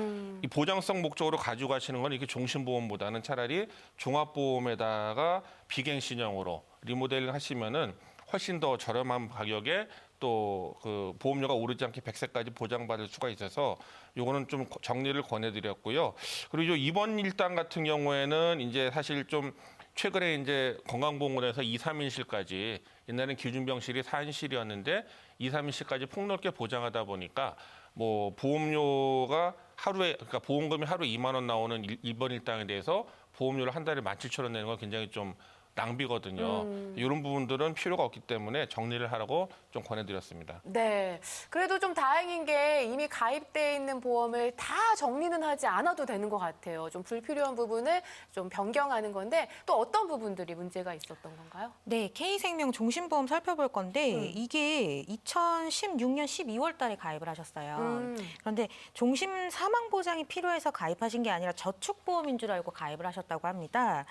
이 보장성 목적으로 가지고 가시는 건 이렇게 종신보험보다는 차라리 종합보험에다가 비갱신형으로 리모델링 하시면은 훨씬 더 저렴한 가격에 또 그 보험료가 오르지 않게 100세까지 보장받을 수가 있어서 요거는 좀 정리를 권해드렸고요. 그리고 이번 일당 같은 경우에는 이제 사실 좀 최근에 이제 건강보험원에서 2, 3인실까지 옛날에는 기준병실이 4인실이었는데 2, 3인실까지 폭넓게 보장하다 보니까 뭐 보험료가 하루에 그러니까 보험금이 하루 2만 원 나오는 이번 일당에 대해서 보험료를 한 달에 17,000원 내는 건 굉장히 좀 낭비거든요. 이런 부분들은 필요가 없기 때문에 정리를 하라고 좀 권해드렸습니다. 네. 그래도 좀 다행인 게 이미 가입돼 있는 보험을 다 정리는 하지 않아도 되는 것 같아요. 좀 불필요한 부분을 좀 변경하는 건데 또 어떤 부분들이 문제가 있었던 건가요? 네, K생명 종신보험 살펴볼 건데 이게 2016년 12월 달에 가입을 하셨어요. 그런데 종신 사망 보장이 필요해서 가입하신 게 아니라 저축보험인 줄 알고 가입을 하셨다고 합니다.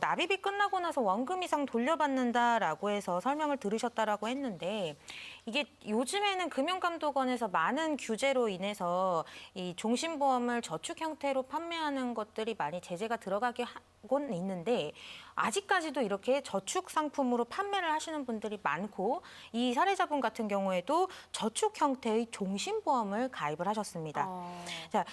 납입이 끝나고 나서 원금 이상 돌려받는다라고 해서 설명을 들으셨다라고 했는데 이게 요즘에는 금융감독원에서 많은 규제로 인해서 이 종신보험을 저축 형태로 판매하는 것들이 많이 제재가 들어가긴 하곤 있는데 아직까지도 이렇게 저축 상품으로 판매를 하시는 분들이 많고 이 사례자분 같은 경우에도 저축 형태의 종신보험을 가입을 하셨습니다. 자,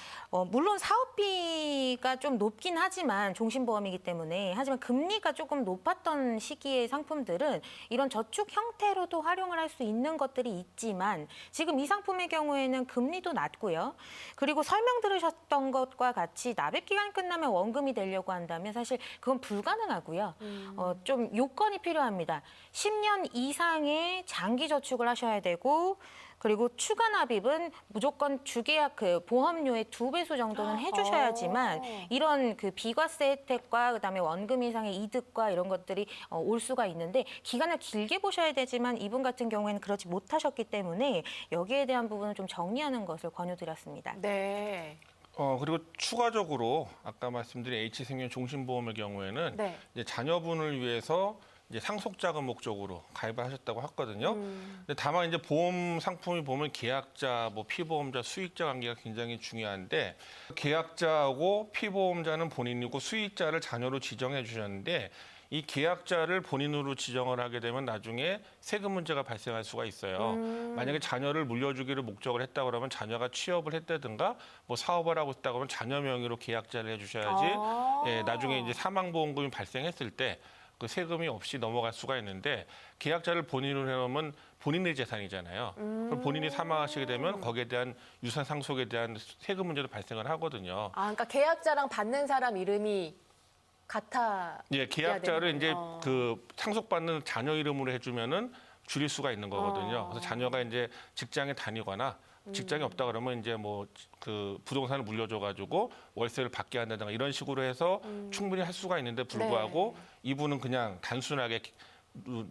물론 사업비가 좀 높긴 하지만 종신보험이기 때문에 하지만 금리가 조금 높았던 시기의 상품들은 이런 저축 형태로도 활용을 할 수 있는 것들이 있지만 지금 이 상품의 경우에는 금리도 낮고요. 그리고 설명 들으셨던 것과 같이 납입 기간이 끝나면 원금이 되려고 한다면 사실 그건 불가능하고요. 좀 요건이 필요합니다. 10년 이상의 장기 저축을 하셔야 되고 그리고 추가 납입은 무조건 주계약 그 보험료의 2배수 정도는 해주셔야지만 이런 그 비과세 혜택과 그다음에 원금 이상의 이득과 이런 것들이 올 수가 있는데 기간을 길게 보셔야 되지만 이분 같은 경우에는 그렇지 못하셨기 때문에 여기에 대한 부분을 좀 정리하는 것을 권유드렸습니다. 네. 그리고 추가적으로 아까 말씀드린 H생명 종신보험의 경우에는 네. 이제 자녀분을 위해서 이제 상속자금 목적으로 가입을 하셨다고 했거든요. 근데 다만 이제 보험 상품이 보면 계약자, 뭐 피보험자, 수익자 관계가 굉장히 중요한데 계약자하고 피보험자는 본인이고 수익자를 자녀로 지정해 주셨는데 이 계약자를 본인으로 지정을 하게 되면 나중에 세금 문제가 발생할 수가 있어요. 만약에 자녀를 물려주기를 목적을 했다 그러면 자녀가 취업을 했다든가 뭐 사업을 하고 있다 그러면 자녀 명의로 계약자를 해주셔야지 예, 나중에 이제 사망보험금이 발생했을 때 그 세금이 없이 넘어갈 수가 있는데 계약자를 본인으로 해놓으면 본인의 재산이잖아요. 그럼 본인이 사망하시게 되면 거기에 대한 유산 상속에 대한 세금 문제도 발생을 하거든요. 그러니까 계약자랑 받는 사람 이름이 같아. 예, 계약자를 이제 그 상속받는 자녀 이름으로 해주면은 줄일 수가 있는 거거든요. 그래서 자녀가 이제 직장에 다니거나 직장이 없다 그러면 이제 뭐 그 부동산을 물려줘가지고 월세를 받게 한다든가 이런 식으로 해서 충분히 할 수가 있는데 불구하고 이분은 그냥 단순하게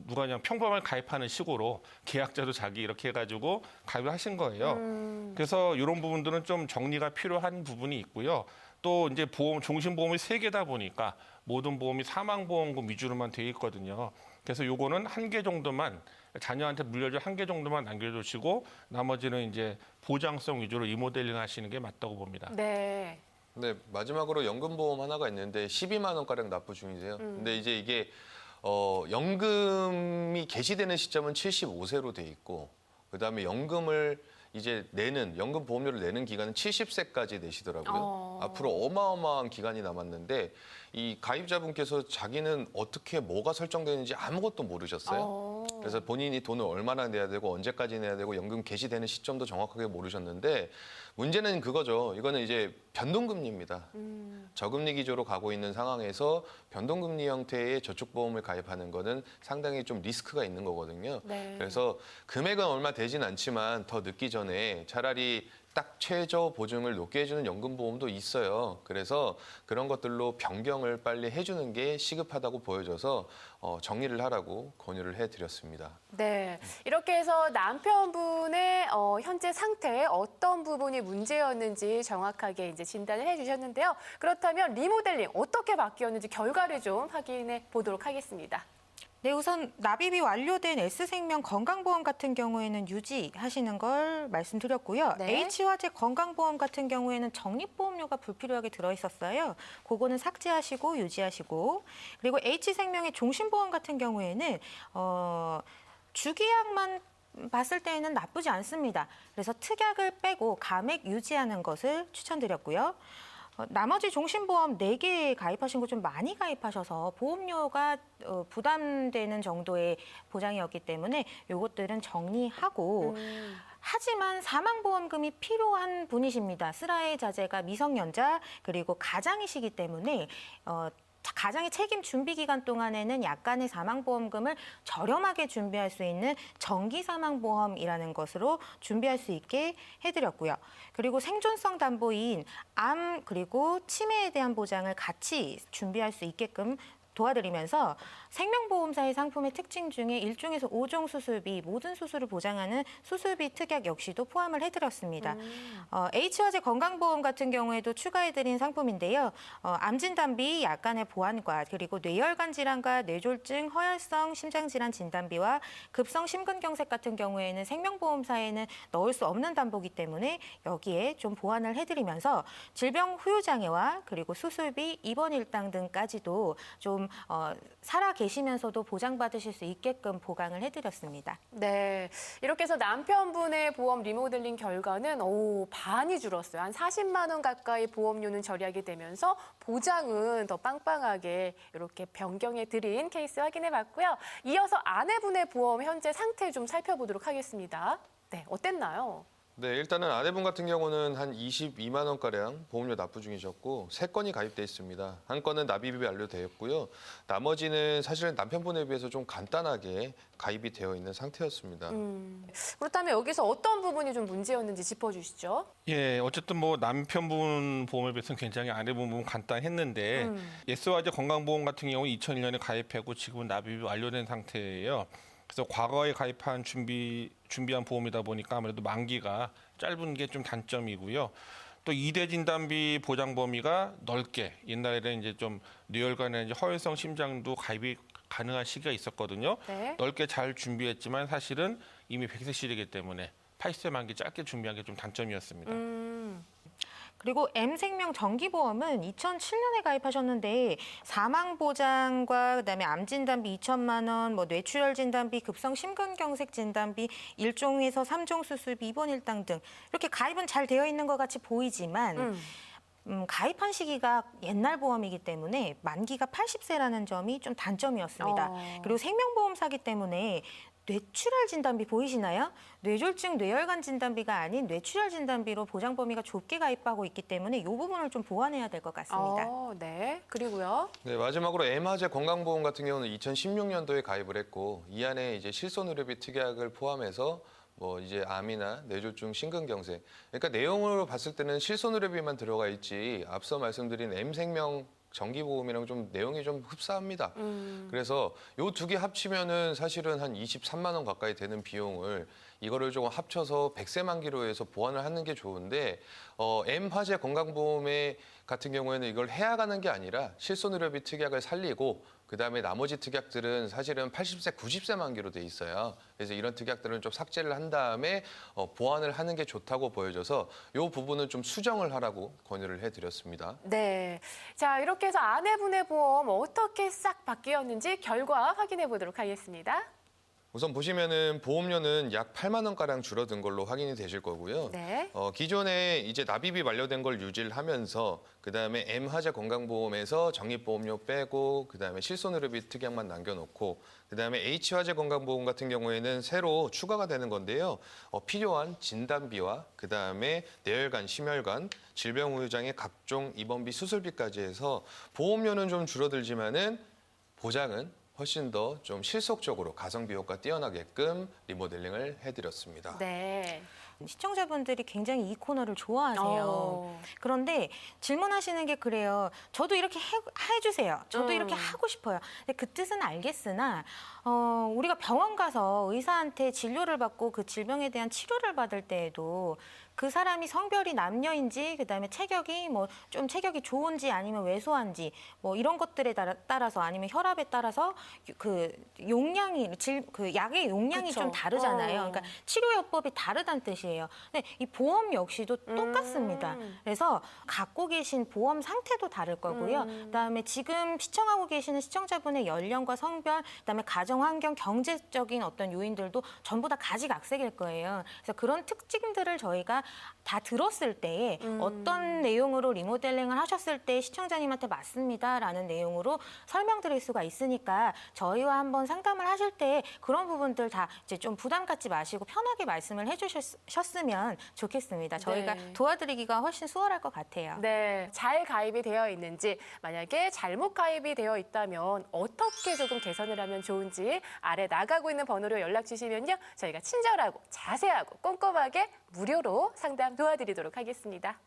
누가 그냥 평범하게 가입하는 식으로 계약자도 자기 이렇게 해가지고 가입을 하신 거예요. 그래서 이런 부분들은 좀 정리가 필요한 부분이 있고요. 또 이제 보험, 종신보험이 3개다 보니까 모든 보험이 사망보험금 위주로만 돼 있거든요. 그래서 요거는 1개 정도만 자녀한테 물려줄 1개 정도만 남겨두시고 나머지는 이제 보장성 위주로 리모델링 하시는 게 맞다고 봅니다. 네. 네, 마지막으로 연금보험 하나가 있는데 12만 원가량 납부 중이세요. 근데 이제 이게 연금이 개시되는 시점은 75세로 돼 있고 그다음에 연금을 이제 내는 연금 보험료를 내는 기간은 70세까지 내시더라고요. 앞으로 어마어마한 기간이 남았는데 이 가입자분께서 자기는 어떻게 뭐가 설정되는지 아무것도 모르셨어요. 그래서 본인이 돈을 얼마나 내야 되고 언제까지 내야 되고 연금 개시되는 시점도 정확하게 모르셨는데 문제는 그거죠. 이거는 이제 변동금리입니다. 저금리 기조로 가고 있는 상황에서 변동금리 형태의 저축보험을 가입하는 거는 상당히 좀 리스크가 있는 거거든요. 네. 그래서 금액은 얼마 되진 않지만 더 늦기 전에 차라리 딱 최저 보증을 높게 해주는 연금보험도 있어요. 그래서 그런 것들로 변경을 빨리 해주는 게 시급하다고 보여져서 정리를 하라고 권유를 해드렸습니다. 네. 이렇게 해서 남편분의 현재 상태 어떤 부분이 문제였는지 정확하게 이제 진단을 해주셨는데요. 그렇다면 리모델링 어떻게 바뀌었는지 결과를 좀 확인해 보도록 하겠습니다. 네, 우선 납입이 완료된 S생명 건강보험 같은 경우에는 유지하시는 걸 말씀드렸고요. 네. H화재 건강보험 같은 경우에는 적립보험료가 불필요하게 들어있었어요. 그거는 삭제하시고 유지하시고 그리고 H생명의 종신보험 같은 경우에는 주계약만 봤을 때에는 나쁘지 않습니다. 그래서 특약을 빼고 감액 유지하는 것을 추천드렸고요. 나머지 종신보험 4개 가입하신 거 좀 많이 가입하셔서 보험료가 부담되는 정도의 보장이었기 때문에 이것들은 정리하고 하지만 사망보험금이 필요한 분이십니다. 슬하의 자제가 미성년자 그리고 가장이시기 때문에 가장의 책임 준비 기간 동안에는 약간의 사망보험금을 저렴하게 준비할 수 있는 정기사망보험이라는 것으로 준비할 수 있게 해드렸고요. 그리고 생존성 담보인 암 그리고 치매에 대한 보장을 같이 준비할 수 있게끔 도와드리면서 생명보험사의 상품의 특징 중에 1종에서 5종 수술비, 모든 수술을 보장하는 수술비 특약 역시도 포함을 해드렸습니다. H화재 건강보험 같은 경우에도 추가해드린 상품인데요. 암진단비, 약간의 보안과 그리고 뇌혈관 질환과 뇌졸중, 허혈성 심장질환 진단비와 급성 심근경색 같은 경우에는 생명보험사에는 넣을 수 없는 담보기 때문에 여기에 좀 보완을 해드리면서 질병 후유장애와 그리고 수술비, 입원 일당 등까지도 좀 살아 계시면서도 보장받으실 수 있게끔 보강을 해드렸습니다. 네, 이렇게 해서 남편분의 보험 리모델링 결과는 반이 줄었어요. 한 40만 원 가까이 보험료는 절약이 되면서 보장은 더 빵빵하게 이렇게 변경해 드린 케이스 확인해 봤고요. 이어서 아내분의 보험 현재 상태 좀 살펴보도록 하겠습니다. 네, 어땠나요? 네, 일단은 아내분 같은 경우는 한 22만 원가량 보험료 납부 중이셨고 3건이 가입돼 있습니다. 한 건은 납입이 완료되었고요. 나머지는 사실은 남편분에 비해서 좀 간단하게 가입이 되어 있는 상태였습니다. 그렇다면 여기서 어떤 부분이 좀 문제였는지 짚어주시죠. 예, 어쨌든 뭐 남편분 보험에 비해서는 굉장히 아내분 보험 간단했는데 예스화재 건강보험 같은 경우 2001년에 가입하고 지금은 납입이 완료된 상태예요. 그래서 과거에 가입한 준비한 보험이다 보니까 아무래도 만기가 짧은 게 좀 단점이고요. 또 2대 진단비 보장 범위가 넓게 옛날에는 이제 좀 뇌혈관이나 이제 허혈성 심장도 가입이 가능한 시기가 있었거든요. 네. 넓게 잘 준비했지만 사실은 이미 100세 시대이기 때문에 80세 만기 짧게 준비한 게 좀 단점이었습니다. 그리고 M생명 정기보험은 2007년에 가입하셨는데 사망보장과 그다음에 암진단비 2천만 원, 뭐 뇌출혈 진단비, 급성 심근경색 진단비, 1종에서 3종 수술비, 입원 일당 등 이렇게 가입은 잘 되어 있는 것 같이 보이지만 가입한 시기가 옛날 보험이기 때문에 만기가 80세라는 점이 좀 단점이었습니다. 그리고 생명보험사기 때문에 뇌출혈 진단비 보이시나요? 뇌졸중, 뇌혈관 진단비가 아닌 뇌출혈 진단비로 보장 범위가 좁게 가입하고 있기 때문에 이 부분을 좀 보완해야 될 것 같습니다. 네, 그리고요. 네, 마지막으로 M화재 건강보험 같은 경우는 2016년도에 가입을 했고 이 안에 이제 실손의료비 특약을 포함해서 뭐 이제 암이나 뇌졸중, 심근경색. 그러니까 내용으로 봤을 때는 실손의료비만 들어가 있지 앞서 말씀드린 M생명 정기보험이랑 좀 내용이 좀 흡사합니다. 그래서 요 두 개 합치면은 사실은 한 23만 원 가까이 되는 비용을 이거를 조금 합쳐서 100세 만기로 해서 보완을 하는 게 좋은데 M화재 건강보험에 같은 경우에는 이걸 해약하는 게 아니라 실손의료비 특약을 살리고 그다음에 나머지 특약들은 사실은 80세, 90세 만기로 돼 있어요. 그래서 이런 특약들은 좀 삭제를 한 다음에 보완을 하는 게 좋다고 보여져서 이 부분은 좀 수정을 하라고 권유를 해드렸습니다. 네, 자 이렇게 해서 아내분의 보험 어떻게 싹 바뀌었는지 결과 확인해 보도록 하겠습니다. 우선 보시면은 보험료는 약 8만 원가량 줄어든 걸로 확인이 되실 거고요. 네. 기존에 이제 납입이 완료된 걸 유지를 하면서 그다음에 M화재 건강보험에서 적립보험료 빼고 그다음에 실손의료비 특약만 남겨놓고 그다음에 H화재 건강보험 같은 경우에는 새로 추가가 되는 건데요. 필요한 진단비와 그다음에 뇌혈관, 심혈관, 질병 후유장애 각종 입원비, 수술비까지 해서 보험료는 좀 줄어들지만은 보장은 훨씬 더 좀 실속적으로 가성비 효과 뛰어나게끔 리모델링을 해드렸습니다. 네. 시청자분들이 굉장히 이 코너를 좋아하세요. 그런데 질문하시는 게 그래요. 저도 이렇게 해주세요. 저도 이렇게 하고 싶어요. 근데 그 뜻은 알겠으나 우리가 병원 가서 의사한테 진료를 받고 그 질병에 대한 치료를 받을 때에도 그 사람이 성별이 남녀인지 그다음에 체격이 뭐 좀 체격이 좋은지 아니면 왜소한지 뭐 이런 것들에 따라서 아니면 혈압에 따라서 그 용량이 그 약의 용량이 그쵸. 좀 다르잖아요. 그러니까 치료요법이 다르다는 뜻이에요. 근데 이 보험 역시도 똑같습니다. 그래서 갖고 계신 보험 상태도 다를 거고요. 그다음에 지금 시청하고 계시는 시청자분의 연령과 성별, 그다음에 가정 환경, 경제적인 어떤 요인들도 전부 다 가지각색일 거예요. 그래서 그런 특징들을 저희가 다 들었을 때 어떤 내용으로 리모델링을 하셨을 때 시청자님한테 맞습니다라는 내용으로 설명드릴 수가 있으니까 저희와 한번 상담을 하실 때 그런 부분들 다 이제 좀 부담 갖지 마시고 편하게 말씀을 해주셨으면 좋겠습니다. 저희가 네. 도와드리기가 훨씬 수월할 것 같아요. 네, 잘 가입이 되어 있는지, 만약에 잘못 가입이 되어 있다면 어떻게 조금 개선을 하면 좋은지 아래 나가고 있는 번호로 연락 주시면요. 저희가 친절하고 자세하고 꼼꼼하게 무료로 상담 도와드리도록 하겠습니다.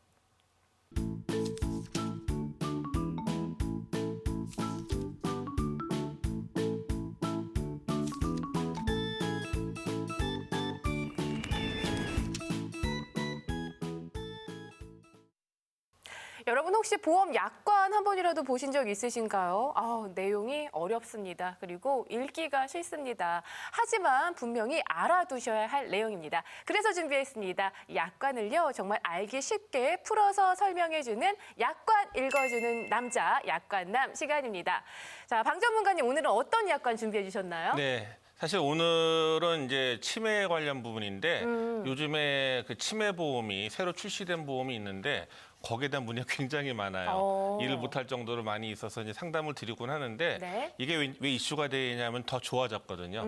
여러분 혹시 보험 약관 한 번이라도 보신 적 있으신가요? 내용이 어렵습니다. 그리고 읽기가 싫습니다. 하지만 분명히 알아두셔야 할 내용입니다. 그래서 준비했습니다. 약관을요, 정말 알기 쉽게 풀어서 설명해주는 약관 읽어주는 남자, 약관남 시간입니다. 자, 방 전문가님, 오늘은 어떤 약관 준비해 주셨나요? 네. 사실 오늘은 이제 치매 관련 부분인데 요즘에 그 치매 보험이 새로 출시된 보험이 있는데 거기에 대한 문의가 굉장히 많아요. 일을 못할 정도로 많이 있어서 이제 상담을 드리곤 하는데 네. 이게 왜 이슈가 되냐면 더 좋아졌거든요.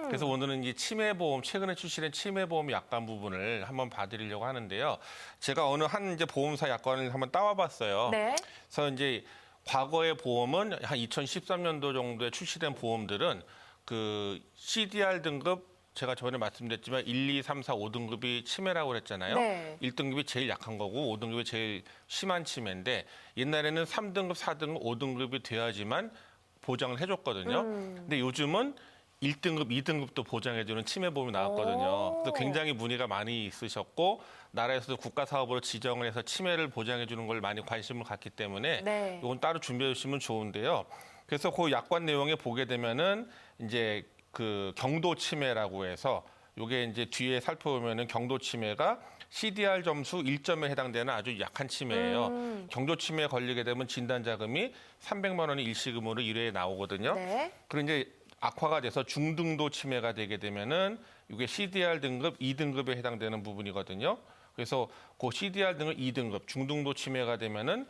그래서 오늘은 이 치매 보험, 최근에 출시된 치매 보험 약관 부분을 한번 봐드리려고 하는데요. 제가 어느 한 이제 보험사 약관을 한번 따와봤어요. 네. 그래서 이제 과거의 보험은 한 2013년도 정도에 출시된 보험들은 그 CDR 등급 제가 저번에 말씀드렸지만 1, 2, 3, 4, 5등급이 치매라고 그랬잖아요. 네. 1등급이 제일 약한 거고 5등급이 제일 심한 치매인데 옛날에는 3등급, 4등급, 5등급이 돼야지만 보장을 해줬거든요. 근데 요즘은 1등급, 2등급도 보장해주는 치매보험이 나왔거든요. 그래서 굉장히 문의가 많이 있으셨고 나라에서도 국가사업으로 지정을 해서 치매를 보장해주는 걸 많이 관심을 갖기 때문에 네. 이건 따로 준비해 주시면 좋은데요. 그래서 그 약관 내용에 보게 되면은 이제 그 경도 치매라고 해서 요게 이제 뒤에 살펴보면은 경도 치매가 CDR 점수 1점에 해당되는 아주 약한 치매예요. 경도 치매에 걸리게 되면 진단 자금이 300만 원이 일시금으로 1회에 나오거든요. 네. 그리고 이제 악화가 돼서 중등도 치매가 되게 되면은 이게 CDR 등급 2등급에 해당되는 부분이거든요. 그래서 그 CDR 등급 2등급 중등도 치매가 되면은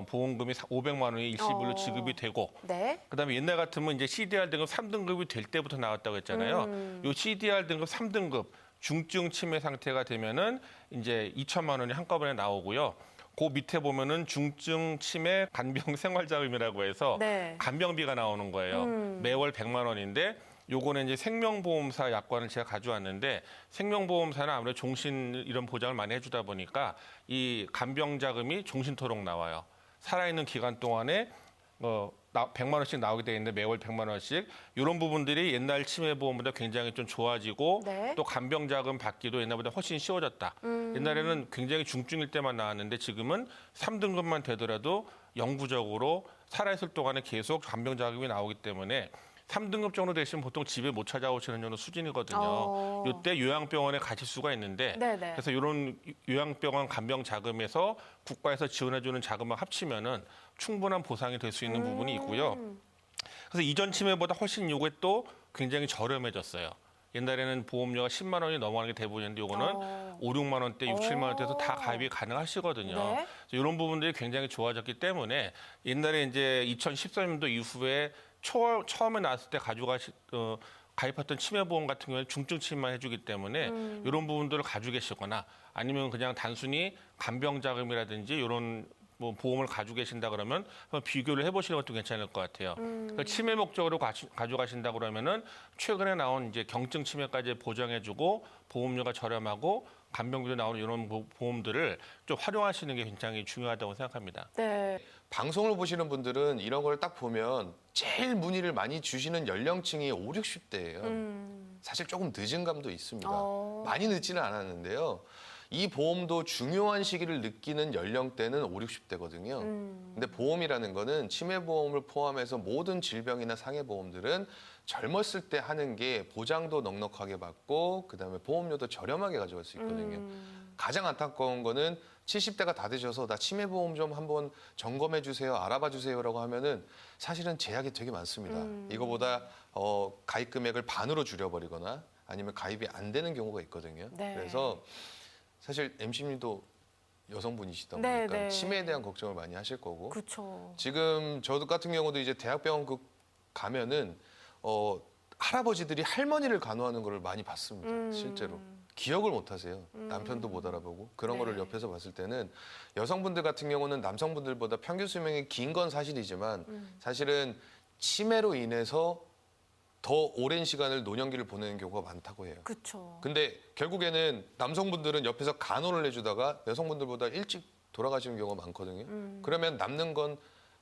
보험금이 500만 원이 일시불로 지급이 되고 네. 그다음에 옛날 같으면 이제 CDR 등급 3등급이 될 때부터 나왔다고 했잖아요. 요 CDR 등급 3등급 중증 치매 상태가 되면은 이제 2천만 원이 한꺼번에 나오고요. 그 밑에 보면은 중증 치매 간병 생활자금이라고 해서 네. 간병비가 나오는 거예요. 매월 100만 원인데 요거는 이제 생명보험사 약관을 제가 가져왔는데 생명보험사는 아무래도 종신 이런 보장을 많이 해주다 보니까 이 간병 자금이 종신토록 나와요. 살아있는 기간 동안에 100만 원씩 나오게 돼 있는데 매월 100만 원씩 이런 부분들이 옛날 치매보험보다 굉장히 좀 좋아지고 네. 또 간병 자금 받기도 옛날보다 훨씬 쉬워졌다. 옛날에는 굉장히 중증일 때만 나왔는데 지금은 3등급만 되더라도 영구적으로 살아있을 동안에 계속 간병 자금이 나오기 때문에 3등급 정도 되시면 보통 집에 못 찾아오시는 정도 수준이거든요. 이때 요양병원에 가실 수가 있는데 네네. 그래서 이런 요양병원 간병 자금에서 국가에서 지원해주는 자금을 합치면은 충분한 보상이 될 수 있는 부분이 있고요. 그래서 이전 치매보다 훨씬 요게 또 굉장히 저렴해졌어요. 옛날에는 보험료가 10만 원이 넘어가는 게 대부분인데 요거는 5, 6만 원대, 6, 7만 원대에서 다 가입이 가능하시거든요. 네. 그래서 이런 부분들이 굉장히 좋아졌기 때문에 옛날에 이제 2014년도 이후에 처음에 나왔을 때 가입했던 치매보험 같은 경우는 중증 치매만 해주기 때문에 이런 부분들을 가지고 계시거나 아니면 그냥 단순히 간병자금이라든지 이런 뭐 보험을 가지고 계신다 그러면 한번 비교를 해보시는 것도 괜찮을 것 같아요. 그러니까 치매 목적으로 가져가신다 그러면은 최근에 나온 이제 경증 치매까지 보장해주고 보험료가 저렴하고 간병비도 나오는 이런 보험들을 좀 활용하시는 게 굉장히 중요하다고 생각합니다. 네. 방송을 보시는 분들은 이런 걸 딱 보면 제일 문의를 많이 주시는 연령층이 5, 60대예요. 사실 조금 늦은 감도 있습니다. 많이 늦지는 않았는데요. 이 보험도 중요한 시기를 느끼는 연령대는 5, 60대거든요. 근데 보험이라는 거는 치매보험을 포함해서 모든 질병이나 상해보험들은 젊었을 때 하는 게 보장도 넉넉하게 받고 그다음에 보험료도 저렴하게 가져갈 수 있거든요. 가장 안타까운 거는 70대가 다 되셔서 나 치매보험 좀 한번 점검해 주세요, 알아봐 주세요라고 하면은 사실은 제약이 되게 많습니다. 이거보다 가입 금액을 반으로 줄여버리거나 아니면 가입이 안 되는 경우가 있거든요. 네. 그래서 사실 MC님도 여성분이시다 네, 보니까 네. 치매에 대한 걱정을 많이 하실 거고 그렇죠. 지금 저 같은 경우도 이제 대학병원 가면은 할아버지들이 할머니를 간호하는 거를 많이 봤습니다. 실제로. 기억을 못 하세요. 남편도 못 알아보고. 그런 네. 거를 옆에서 봤을 때는 여성분들 같은 경우는 남성분들보다 평균 수명이 긴 건 사실이지만 사실은 치매로 인해서 더 오랜 시간을 노년기를 보내는 경우가 많다고 해요. 그렇죠. 근데 결국에는 남성분들은 옆에서 간호를 해주다가 여성분들보다 일찍 돌아가시는 경우가 많거든요. 그러면 남는 건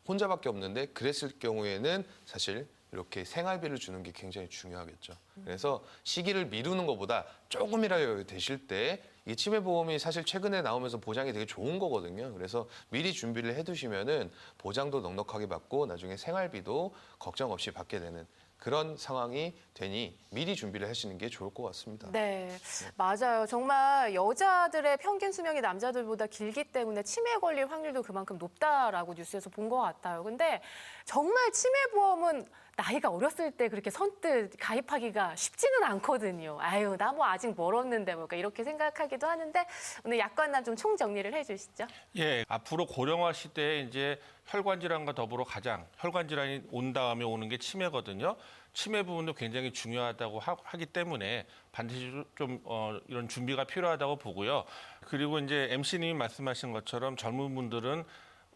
혼자밖에 없는데 그랬을 경우에는 사실 이렇게 생활비를 주는 게 굉장히 중요하겠죠. 그래서 시기를 미루는 것보다 조금이라도 되실 때 이 치매보험이 사실 최근에 나오면서 보장이 되게 좋은 거거든요. 그래서 미리 준비를 해두시면은 보장도 넉넉하게 받고 나중에 생활비도 걱정 없이 받게 되는 그런 상황이 되니 미리 준비를 하시는 게 좋을 것 같습니다. 네, 맞아요. 정말 여자들의 평균 수명이 남자들보다 길기 때문에 치매 걸릴 확률도 그만큼 높다라고 뉴스에서 본 것 같아요. 근데 정말 치매보험은 나이가 어렸을 때 그렇게 선뜻 가입하기가 쉽지는 않거든요. 아유, 나 뭐 아직 멀었는데 뭐 이렇게 생각하기도 하는데 오늘 약관남 좀 총정리를 해주시죠. 예, 앞으로 고령화 시대에 이제 혈관 질환과 더불어 가장 혈관 질환이 온 다음에 오는 게 치매거든요. 치매 부분도 굉장히 중요하다고 하기 때문에 반드시 좀 이런 준비가 필요하다고 보고요. 그리고 이제 MC님이 말씀하신 것처럼 젊은 분들은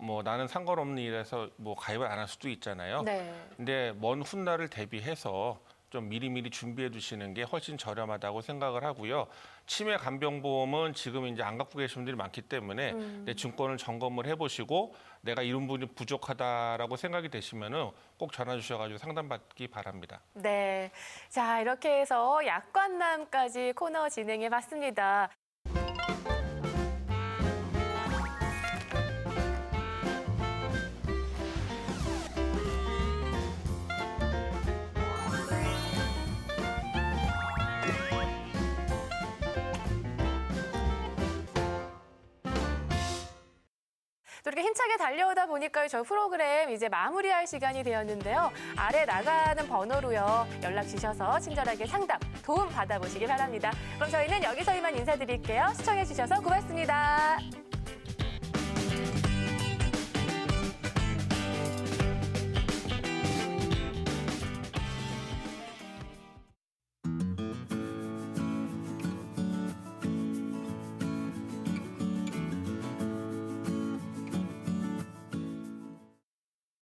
뭐 나는 상관없는 일에서 뭐 가입을 안 할 수도 있잖아요. 네. 근데 먼 훗날을 대비해서 좀 미리미리 준비해 두시는 게 훨씬 저렴하다고 생각을 하고요. 치매 간병보험은 지금 이제 안 갖고 계신 분들이 많기 때문에 내 증권을 점검을 해보시고 내가 이런 부분이 부족하다라고 생각이 되시면은 꼭 전화 주셔가지고 상담받기 바랍니다. 네. 자, 이렇게 해서 약관남까지 코너 진행해 봤습니다. 또 이렇게 힘차게 달려오다 보니까 저희 프로그램 이제 마무리할 시간이 되었는데요. 아래 나가는 번호로요. 연락 주셔서 친절하게 상담, 도움 받아보시기 바랍니다. 그럼 저희는 여기서 이만 인사드릴게요. 시청해 주셔서 고맙습니다.